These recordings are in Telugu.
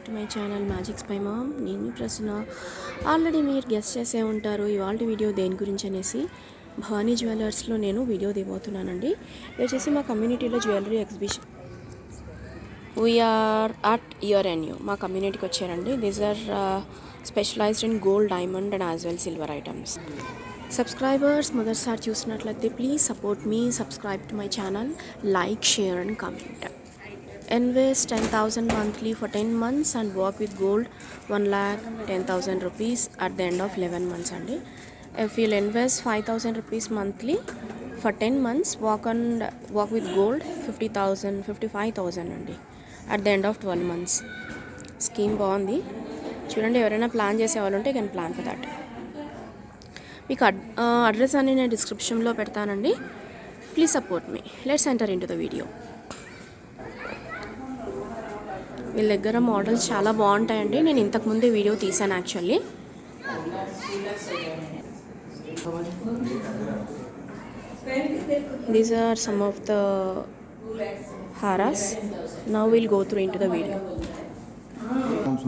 To my channel magics by mom. నేను మీ ప్రశ్న ఆల్రెడీ మీరు గెస్ట్ చేసే ఉంటారు ఇవాళ వీడియో దేని గురించి అనేసి. భవానీ జ్యువెలర్స్లో నేను వీడియో దిగబోతున్నానండి. ఇది వచ్చేసి మా కమ్యూనిటీలో jewellery exhibition we are at here and you మా కమ్యూనిటీకి వచ్చారండి. These are specialised in gold, diamond and as well silver items. Subscribers మొదటిసారి చూసినట్లయితే please support me, subscribe to my channel, like, share and comment. Invest 10,000 monthly for 10 months and work with gold 1,10,000 rupees at the end of 11 months అండి. If you'll invest 5,000 rupees monthly for 10 months, work with gold 55,000 అండి at the end of 12 months. Scheme బాగుంది చూడండి. ఎవరైనా ప్లాన్ చేసే వాళ్ళు ఉంటే కెన్ ప్లాన్ ఫర్ దట్. మీకు అడ్రస్ అని నేను డిస్క్రిప్షన్లో పెడతానండి. Please support me. Let's enter into the video. వీళ్ళ దగ్గర మోడల్స్ చాలా బాగుంటాయండి. నేను ఇంతకుముందే వీడియో తీసాను actually. These are some of the హారాస్. Now will go through into the video.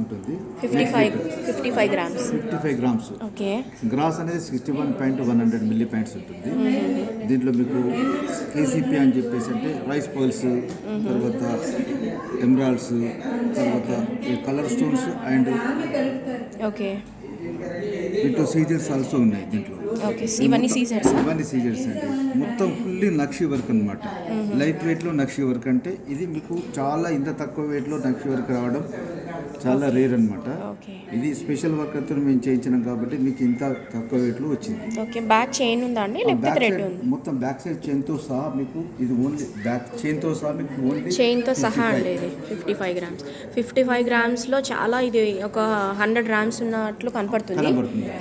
ఉంటుంది 55 గ్రామ్స్. 55 గ్రామ్స్. ఓకే. గ్రాస్ అనేది 61.100 మిల్లీ పాయింట్స్ ఉంటుంది. దీంట్లో మీకు కేసీపీ అని చెప్పేసి అంటే రైస్ పర్ల్స్, తర్వాత ఎమరాల్డ్స్, తర్వాత కలర్ స్టోన్స్ అండ్ ఓకే దీంట్లో సీజర్స్ ఆల్సో ఉన్నాయి దీంట్లో. ఓకే, ఇవన్నీ సీజర్స్ అండి. మొత్తం ఫుల్లీ నక్షి వర్క్ అనమాట. లైట్ వెయిట్లో నక్షి వర్క్ అంటే ఇది మీకు చాలా ఇంత తక్కువ వెయిట్లో నక్షి వర్క్ రావడం చాలా రేర్ అనమాట. ఇది స్పెషల్ వర్క్ అంతా మేము చేయించినాం కాబట్టి మీకు ఇంత తక్కువ వెయిట్లో వచ్చింది. ఓకే. బ్యాక్ చైన్ ఉందా అండి లేకపోతే థ్రెడ్ ఉందా? మొత్తం బ్యాక్ సైడ్ చైన్తో సహా మీకు ఇది ఓన్లీ బ్యాక్ చైన్తో సహా మీకు ఓన్లీ చైన్తో సహా అండి. ఇది 55 గ్రామ్స్. 55 గ్రామ్స్లో చాలా ఇది ఒక 100 గ్రామ్స్ ఉన్నట్లు కనపడుతుంది,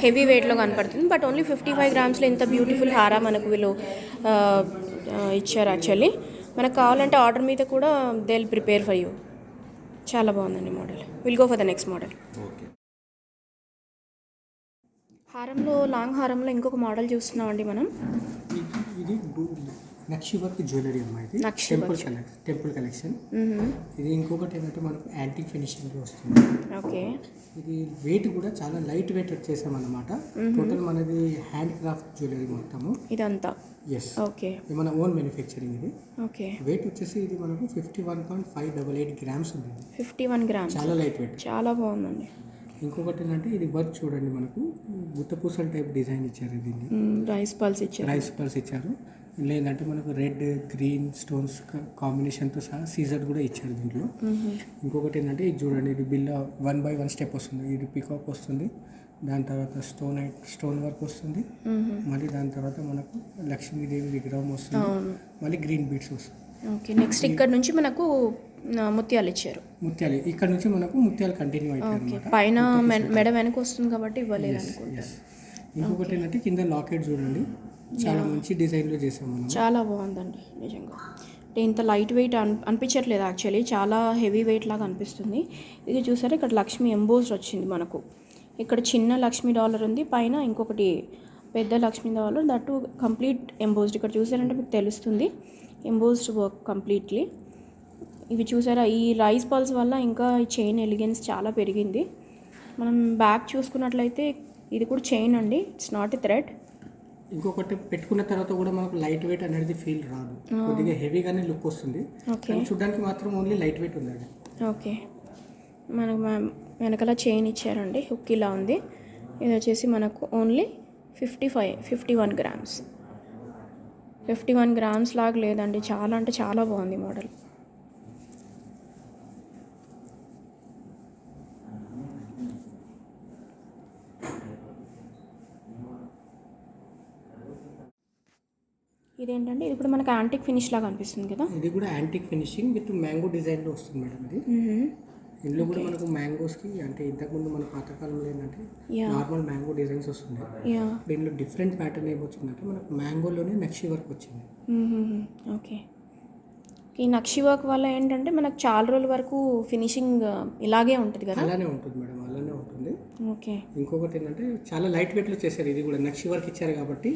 హెవీ వెయిట్లో కనపడుతుంది. బట్ ఓన్లీ 55 గ్రామ్స్లో ఇంత బ్యూటిఫుల్ హారా మనకు వీళ్ళు ఇచ్చారు. యాక్చువల్లీ మనకు కావాలంటే ఆర్డర్ మీద కూడా they will prepare for you. చాలా బాగుందండి model. Will go for the next model. హారంలో, లాంగ్ హారంలో ఇంకొక మోడల్ చూస్తున్నామండి మనం. ఇది నక్షి వర్క్ జ్యువెలరీ అమ్మా. ఇది టెంపుల్ కలెక్షన్. ఇది ఇంకొకటి ఏంటంటే మనకు యాంటిక్ ఫినిషింగ్ వస్తుంది. ఓకే. ఇది వెయిట్ కూడా చాలా లైట్ వెయిట్ చేసామన్నమాట. టోటల్ మనది హ్యాండ్ క్రాఫ్ట్ జ్యువెలరీ మొత్తము ఇదంతా. ఎస్. ఓకే. ఇది మన ఓన్ మ్యానుఫ్యాక్చరింగ్. ఇది ఓకే. వెయిట్ వచ్చేసి ఇది మనకు 51.588 గ్రామ్స్ ఉంది. 51 గ్రామ్స్. చాలా లైట్ వెయిట్, చాలా బాగుందండి. ఇంకొకటి ఏంటంటే ఇది వర్క్ చూడండి, మనకు గుత్తపూసల టైప్ డిజైన్ ఇచ్చారు. దీన్ని రైస్ పల్స్ ఇచ్చారు. లేదంటే మనకు రెడ్, గ్రీన్ స్టోన్స్ కాంబినేషన్తో సహా సీజర్ కూడా ఇచ్చారు దీంట్లో. ఇంకొకటి ఏంటంటే ఇది చూడండి, ఇది బిల్ల 1 by 1 స్టెప్ వస్తుంది. ఇది పికాక్ వస్తుంది, దాని తర్వాత స్టోన్ వర్క్ వస్తుంది, మళ్ళీ దాని తర్వాత మనకు లక్ష్మీదేవి విగ్రహం వస్తుంది, మళ్ళీ గ్రీన్ బీడ్స్ వస్తుంది. ఓకే. నెక్స్ట్ ఇక్కడ నుంచి మనకు ముత్యాలు ఇచ్చారు. ముత్యాలు ఇక్కడ నుంచి మనకు ముత్యాలు కంటిన్యూ అవుతాయి అన్నమాట. పైన మెడ వెనక వస్తుంది కాబట్టి ఇవ్వలేదు అనుకుంటా. ఇంకొకటి ఏంటంటే కింద లాకెట్ చూడండి, చాలా మంచి డిజైన్లో చేసాం మనం. చాలా బాగుందండి నిజంగా. అంటే ఇంత లైట్ వెయిట్ అనిపించట్లేదు యాక్చువల్లీ, చాలా హెవీ వెయిట్ లాగా అనిపిస్తుంది. ఇది చూసారా, ఇక్కడ లక్ష్మి ఎంబోస్డ్ వచ్చింది మనకు. ఇక్కడ చిన్న లక్ష్మీ డాలర్ ఉంది, పైన ఇంకొకటి పెద్ద Lakshmi dollar, that complete embossed. ఇక్కడ చూసారంటే మీకు తెలుస్తుంది ఎంబోస్డ్ వర్క్ కంప్లీట్లీ. ఇవి చూసారా, ఈ రైస్ పల్స్ వల్ల ఇంకా ఈ చైన్ ఎలిగెన్స్ చాలా పెరిగింది. మనం బ్యాక్ చూసుకున్నట్లయితే ఇది కూడా చైన్ అండి, ఇట్స్ నాట్ ఎ థ్రెడ్. ఇంకొకటి పెట్టుకున్న తర్వాత కూడా మనకు లైట్ వెయిట్ అనేది ఫీల్ రాదు, కొద్దిగా హెవీగానే లుక్ వస్తుంది. చూడడానికి మాత్రం ఓన్లీ లైట్ వెయిట్ ఉంది అది. ఓకే. మనకు వెనకాల చైన్ ఇచ్చారండి, హుక్ ఇలా ఉంది. ఇది వచ్చేసి మనకు ఓన్లీ 51 గ్రామ్స్. 51 గ్రామ్స్ లాగా లేదండి, చాలా అంటే చాలా బాగుంది మోడల్. ఇదేంటంటే ఇది కూడా మనకు యాంటిక్ ఫినిష్ లాగా అనిపిస్తుంది కదా. ఇది కూడా యాంటిక్ ఫినిషింగ్ విత్ మ్యాంగో డిజైన్లో వస్తుంది మేడం. ఇది ఇందులో కూడా మనకు మ్యాంగోస్కి అంటే ఇంతకుముందు మన పాతకాలంలో ఏంటంటే నార్మల్ మ్యాంగో డిజైన్స్ వస్తుంది. దీనిలో డిఫరెంట్ ప్యాటర్న్ ఏమొచ్చిందంటే మనకు మ్యాంగోలోనే నక్షి వర్క్ వచ్చింది. ఓకే. ఈ నక్షి వర్క్ వల్ల ఏంటంటే మనకు చాలా రోజుల వరకు ఫినిషింగ్ ఇలాగే ఉంటుంది కదా. అలానే ఉంటుంది మేడం, అలానే ఉంటుంది. ఓకే. ఇంకొకటి ఏంటంటే చాలా లైట్ వెయిట్లో చేశారు. ఇది కూడా నక్షి వర్క్ ఇచ్చారు కాబట్టి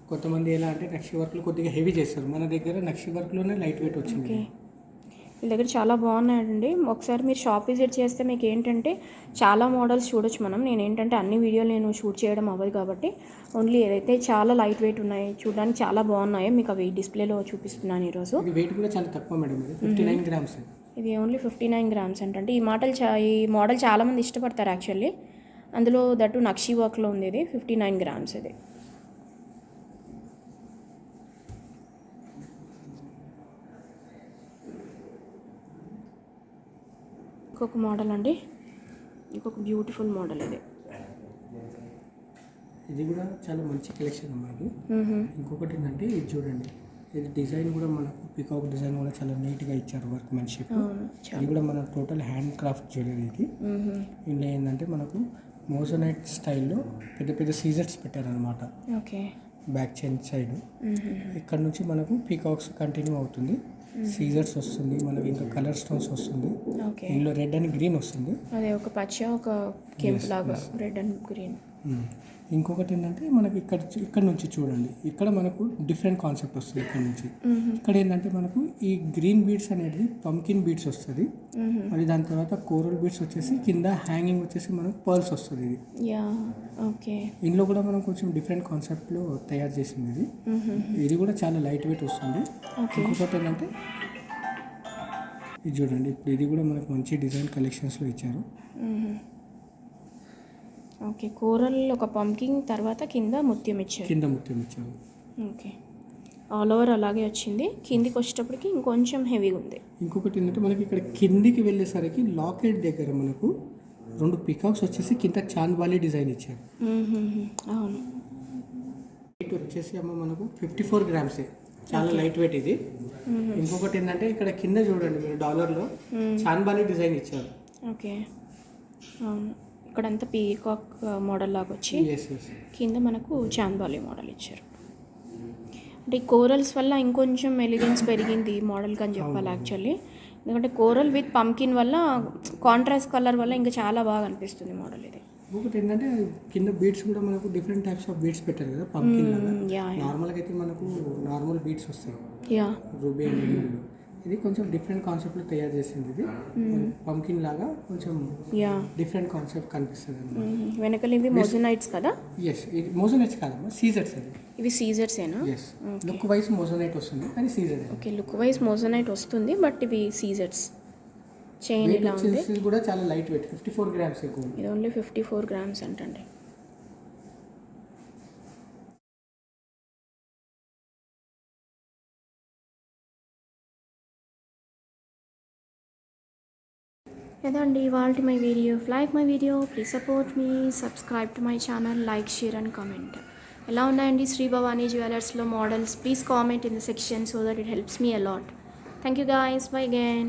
కొంతమంది ఎలా అంటే నక్షి వర్క్లో కొద్దిగా హెవీ చేస్తారు, మన దగ్గర నక్షి వర్క్లోనే లైట్ వెయిట్ వచ్చింది. వీళ్ళ దగ్గర చాలా బాగున్నాయండి. ఒకసారి మీరు షాప్ విజిట్ చేస్తే మీకు ఏంటంటే చాలా మోడల్స్ చూడొచ్చు మనం. నేను ఏంటంటే అన్ని వీడియోలు నేను షూట్ చేయడం అవ్వదు కాబట్టి ఓన్లీ ఏదైతే చాలా లైట్ వెయిట్ ఉన్నాయి, చూడడానికి చాలా బాగున్నాయో మీకు అవి డిస్ప్లేలో చూపిస్తున్నాను ఈరోజు. ఇది వెయిట్ కూడా చాలా తక్కువ మేడం, ఇది 59 గ్రామ్స్. ఇది ఓన్లీ 59 గ్రామ్స్ అంటే ఈ మోడల్ చాలామంది ఇష్టపడతారు యాక్చువల్లీ. అందులో దట్టు నక్షీ వర్క్లో ఉంది. ఇది 59 గ్రామ్స్. ఇది ఇంకొక మోడల్ అండి, ఇంకొక బ్యూటిఫుల్ మోడల్. ఇది కూడా చాలా మంచి కలెక్షన్ అమ్మా. ఇది ఇంకొకటి ఏంటంటే ఇది చూడండి, ఇది డిజైన్ కూడా మనకు పికాక్ డిజైన్ కూడా చాలా నీట్గా ఇచ్చారు, వర్క్ మెన్షిప్. ఇది కూడా మన టోటల్ హ్యాండ్ క్రాఫ్ట్ జ్యువెలరీ. ఇది ఇందులో ఏంటంటే మనకు మోజోనైట్ స్టైల్లో పెద్ద పెద్ద సీజర్స్ పెట్టారనమాట. ఓకే, బ్యాక్ చైన్ సైడ్ ఇక్కడ నుంచి మనకు పీకాక్స్ కంటిన్యూ అవుతుంది, సీజర్స్ వస్తుంది, మనకి ఇంకా కలర్ స్టోన్స్ వస్తుంది. ఇందులో రెడ్ అండ్ గ్రీన్ వస్తుంది. అదే ఒక పచ్చ ఒక కెంపు లాగా రెడ్ అండ్ గ్రీన్. ఇంకొకటి ఏంటంటే మనకి ఇక్కడ నుంచి చూడండి, ఇక్కడ మనకు డిఫరెంట్ కాన్సెప్ట్ వస్తుంది. ఇక్కడ నుంచి ఇక్కడ ఏంటంటే మనకు ఈ గ్రీన్ బీడ్స్ అనేది పంకిన్ బీడ్స్ వస్తుంది, మరి దాని తర్వాత కోరల్ బీడ్స్ వచ్చేసి కింద హ్యాంగింగ్ వచ్చేసి మనకు పర్ల్స్ వస్తుంది. ఇది ఓకే, ఇందులో కూడా మనం కొంచెం డిఫరెంట్ కాన్సెప్ట్లో తయారు చేసింది. ఇది కూడా చాలా లైట్ వెయిట్ వస్తుంది. ఇంకొకటి ఏంటంటే ఇది చూడండి, ఇప్పుడు ఇది కూడా మనకు మంచి డిజైన్ కలెక్షన్స్లో ఇచ్చారు. ఓకే, కోరల్ ఒక పంకింగ్ తర్వాత కింద ముత్యం ఇచ్చారు. ఓకే, ఆల్ ఓవర్ అలాగే వచ్చింది. కిందికి వచ్చేటప్పటికి ఇంకొంచెం హెవీగా ఉంది. ఇంకొకటి ఏంటంటే మనకి ఇక్కడ కిందికి వెళ్ళేసరికి లాకెట్ దగ్గర మనకు 2 పికాక్స్ వచ్చేసి కింద చాంద్బాలి డిజైన్ ఇచ్చారు. అవును, వెయిట్ వచ్చేసి అమ్మ మనకు 54 గ్రామ్సే, చాలా లైట్ వెయిట్ ఇది. ఇంకొకటి ఏంటంటే ఇక్కడ కింద చూడండి మీరు డాలర్లో చాంద్బాలి డిజైన్ ఇచ్చారు. ఓకే, అవును, ఇక్కడంతా పీకాక్ మోడల్ లాగా వచ్చి కింద మనకు చాంద్బాలి మోడల్ ఇచ్చారు. అంటే ఈ కోరల్స్ వల్ల ఇంకొంచెం ఎలిగెన్స్ పెరిగింది మోడల్కి అని చెప్పాలి యాక్చువల్లీ. ఎందుకంటే కోరల్ విత్ పంకిన్ వల్ల కాంట్రాస్ట్ కలర్ వల్ల ఇంకా చాలా బాగా అనిపిస్తుంది మోడల్ ఇది. ఇంకొకటి ఏంటంటే కింద బీడ్స్ కూడా మనకు డిఫరెంట్ టైప్స్ ఆఫ్ బీడ్స్ పెట్టారు కదా పంకిన్ లాగా. నార్మల్గా అయితే మనకు నార్మల్ బీడ్స్ వస్తాయి, రూబీ అండ్ ఎమరాల్డ్. ఇది కొంచెం డిఫరెంట్ కాన్సెప్ట్లో తయారు చేసింది. ఇది పంకిన్ లాగా కొంచెం డిఫరెంట్ కాన్సెప్ట్ కనిపిస్తుంది. వెనకాల ఇవి మోజోనైట్స్ కదా? ఎస్, ఇది మోజోనైట్స్ కాదమ్మా, సీజర్స్. అది ఇవి సీజర్సేనా? ఎస్, లుక్ వైజ్ మోజోనైట్ వస్తుంది కానీ సీజర్. ఓకే, లుక్ వైజ్ మోజోనైట్ వస్తుంది బట్ ఇవి సీజర్స్. చైన్ ఇలా ఉంది. ఇది కూడా చాలా లైట్ వెయిట్, 54 గ్రామ్స్ ఎక్కువ. ఇది ఓన్లీ 54 గ్రామ్స్ అంటండి. ఇదండి ఇవాల్టి my video. Like my video, please support me, subscribe to my channel, like, share and comment. ఎలా ఉన్నాయండి శ్రీ భవానీ జ్యువెలర్స్లో models? Please comment in the section so that it helps me a lot. Thank you guys, bye again.